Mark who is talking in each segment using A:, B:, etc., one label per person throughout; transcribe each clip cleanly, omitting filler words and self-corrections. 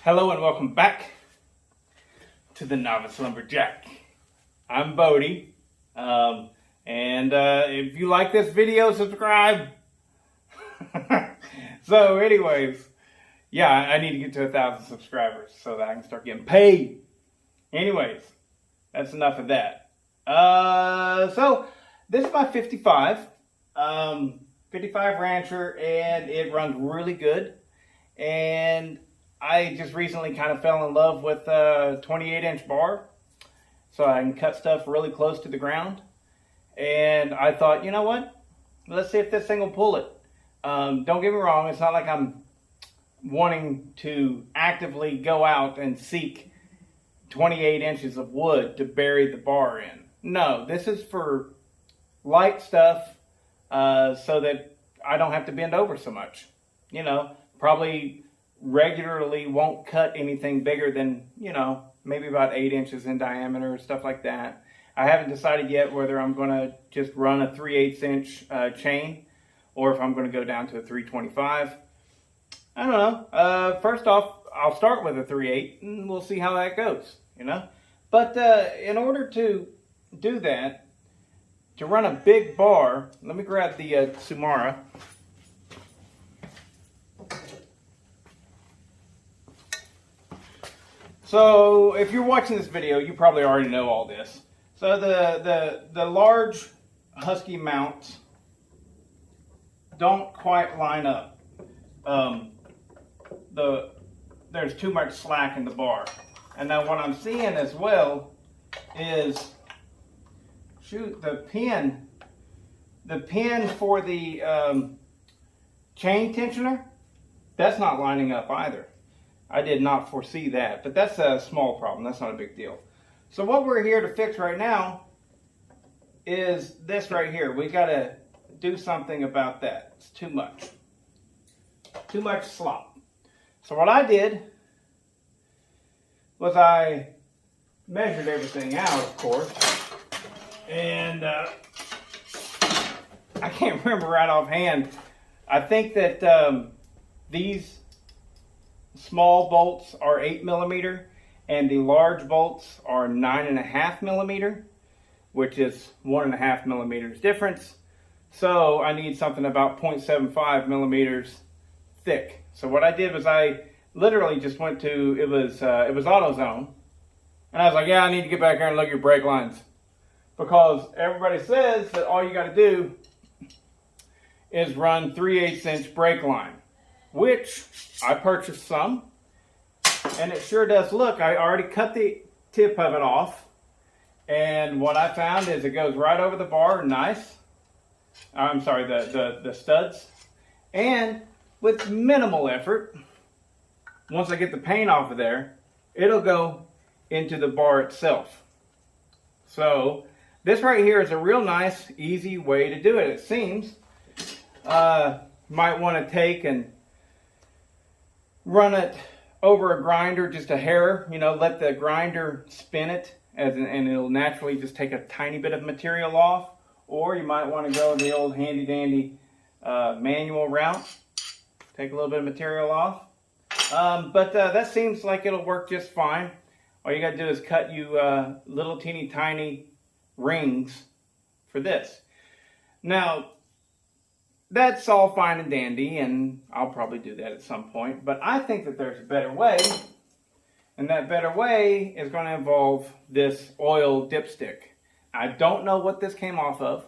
A: Hello and welcome back to the Novice Lumberjack. I'm Bodie, and if you like this video, subscribe. So anyways, yeah, I need to get to 1,000 subscribers so that I can start getting paid. Anyways, that's enough of that. So this is my 55 Rancher, and it runs really good. And I just recently kind of fell in love with a 28-inch bar, so I can cut stuff really close to the ground. And I thought, you know what? Let's see if this thing will pull it. Don't get me wrong, it's not like I'm wanting to actively go out and seek 28 inches of wood to bury the bar in. No, this is for light stuff so that I don't have to bend over so much. You know, probably regularly won't cut anything bigger than, you know, maybe about 8 inches in diameter, stuff like that. I haven't decided yet whether I'm going to just run a 3/8 inch chain or if I'm going to go down to a 325. I don't know. First off, I'll start with a 3/8 and we'll see how that goes, you know. But in order to do that, to run a big bar, let me grab the Husqvarna. So if you're watching this video, you probably already know all this. So the large Husky mounts don't quite line up. There's too much slack in the bar. And now what I'm seeing as well is, shoot, the pin for the chain tensioner, that's not lining up either. I did not foresee that, but that's a small problem. That's not a big deal. So what we're here to fix right now is this right here. We got to do something about that. It's too much. Too much slop. So what I did was I measured everything out, of course, and I can't remember right offhand. I think that these small bolts are 8mm and the large bolts are 9.5mm, which is 1.5mm difference. So I need something about 0.75mm thick. So what I did was I literally just went to, it was AutoZone, and I was like, yeah, I need to get back here and look at your brake lines, because everybody says that all you got to do is run 3/8 inch brake line, which I purchased some, and it sure does look. I already cut the tip of it off, and what I found is it goes right over the bar, nice. I'm sorry, the studs, and with minimal effort, once I get the paint off of there, it'll go into the bar itself. So this right here is a real nice, easy way to do it, it seems. Might want to take and run it over a grinder, just a hair, you know, let the grinder spin it, and it'll naturally just take a tiny bit of material off. Or you might want to go the old handy dandy manual route, take a little bit of material off. But that seems like it'll work just fine. All you got to do is cut you little teeny tiny rings for this. Now, that's all fine and dandy, and I'll probably do that at some point. But I think that there's a better way, and that better way is going to involve this oil dipstick. I don't know what this came off of,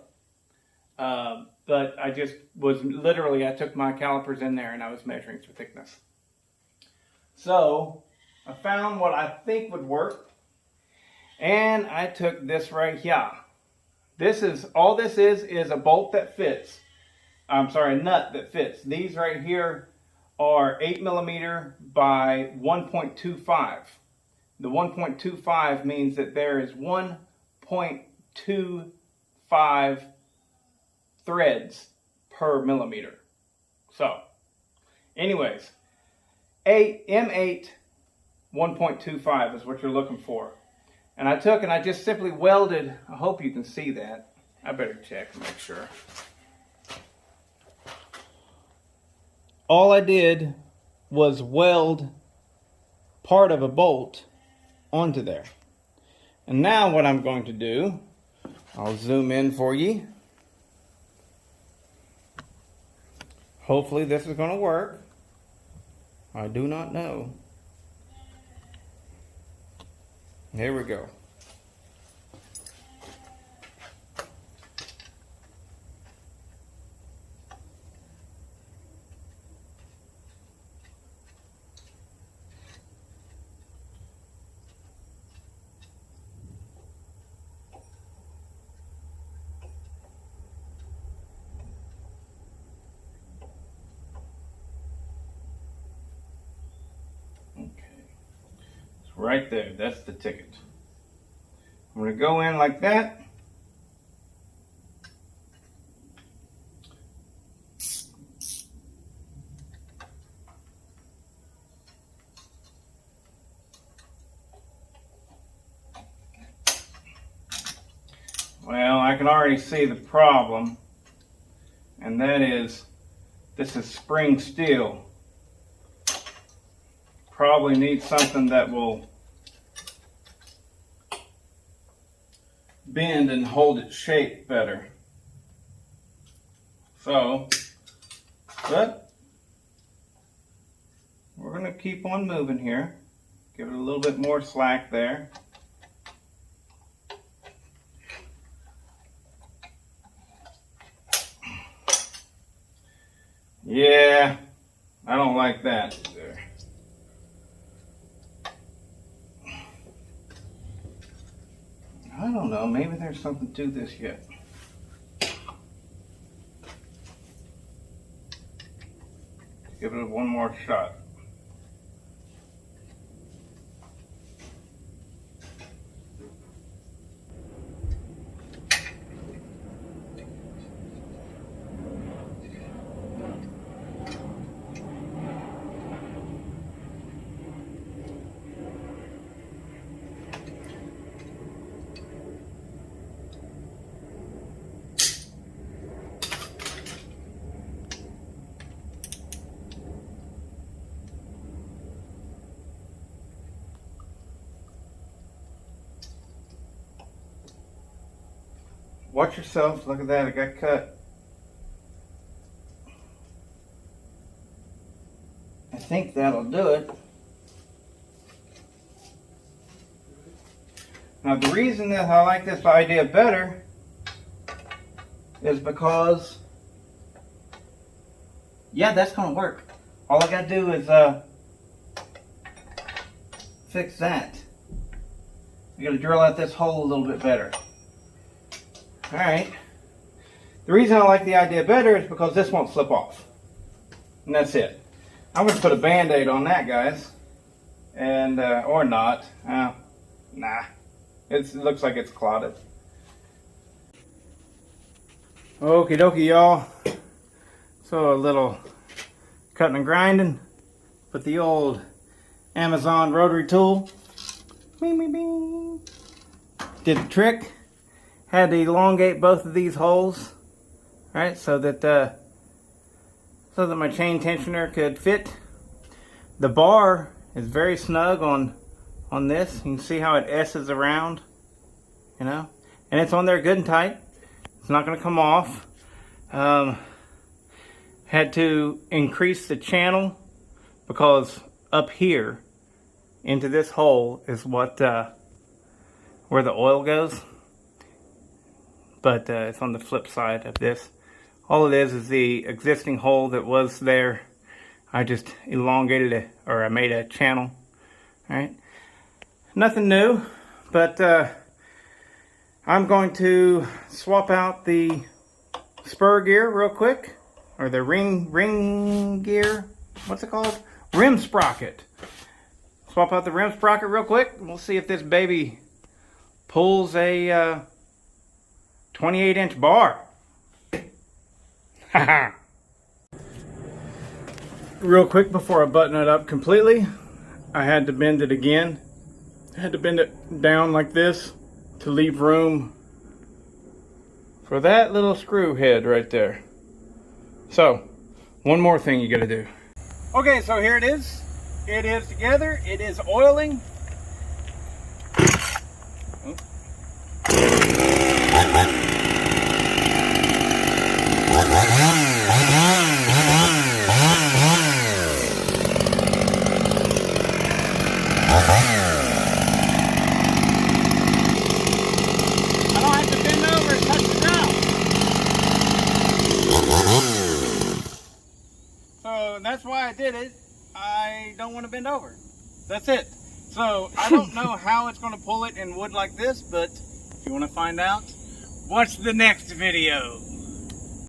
A: but I just was literally, I took my calipers in there and I was measuring for thickness. So I found what I think would work, and I took this right here. This is, all this is a bolt that fits. I'm sorry, a nut that fits. These right here are 8mm by 1.25. The 1.25 means that there is 1.25 threads per millimeter. So, anyways, M8 1.25 is what you're looking for. And I took and I just simply welded, I hope you can see that. I better check and make sure. All I did was weld part of a bolt onto there. And now what I'm going to do, I'll zoom in for you. Hopefully this is going to work. I do not know. Here we go. Right there, that's the ticket. I'm going to go in like that. Well, I can already see the problem, and that is this is spring steel. Probably need something that will bend and hold its shape better. So, but we're going to keep on moving here. Give it a little bit more slack there. Yeah, I don't like that there. I don't know, maybe there's something to this yet. Give it one more shot. Watch yourself, look at that, it got cut. I think that'll do it. Now the reason that I like this idea better is because, yeah, that's gonna work. All I gotta do is fix that. I gotta drill out this hole a little bit better. Alright, the reason I like the idea better is because this won't slip off. And that's it. I'm going to put a band-aid on that, guys. And, or not. Nah. It looks like it's clotted. Okie dokie, y'all. So a little cutting and grinding with the old Amazon rotary tool. Bing, bing, bing. Did the trick. Had to elongate both of these holes, right, so that my chain tensioner could fit. The bar is very snug on this. You can see how it S's around, you know, and it's on there good and tight. It's not going to come off. Had to increase the channel because up here into this hole is what where the oil goes. But it's on the flip side of this. All it is the existing hole that was there. I just elongated it, or I made a channel. All right, nothing new, but I'm going to swap out the spur gear real quick, or the ring gear. What's it called? Rim sprocket. Swap out the rim sprocket real quick. We'll see if this baby pulls a 28-inch bar. Real quick before I button it up completely, I had to bend it again. I had to bend it down like this to leave room for that little screw head right there. So, one more thing you gotta do. Okay, so here it is. it is together. It is oiling. Oh. I don't have to bend over and touch the ground. So that's why I did it. I don't want to bend over. That's it. So I don't know how it's going to pull it in wood like this, but if you want to find out, watch the next video.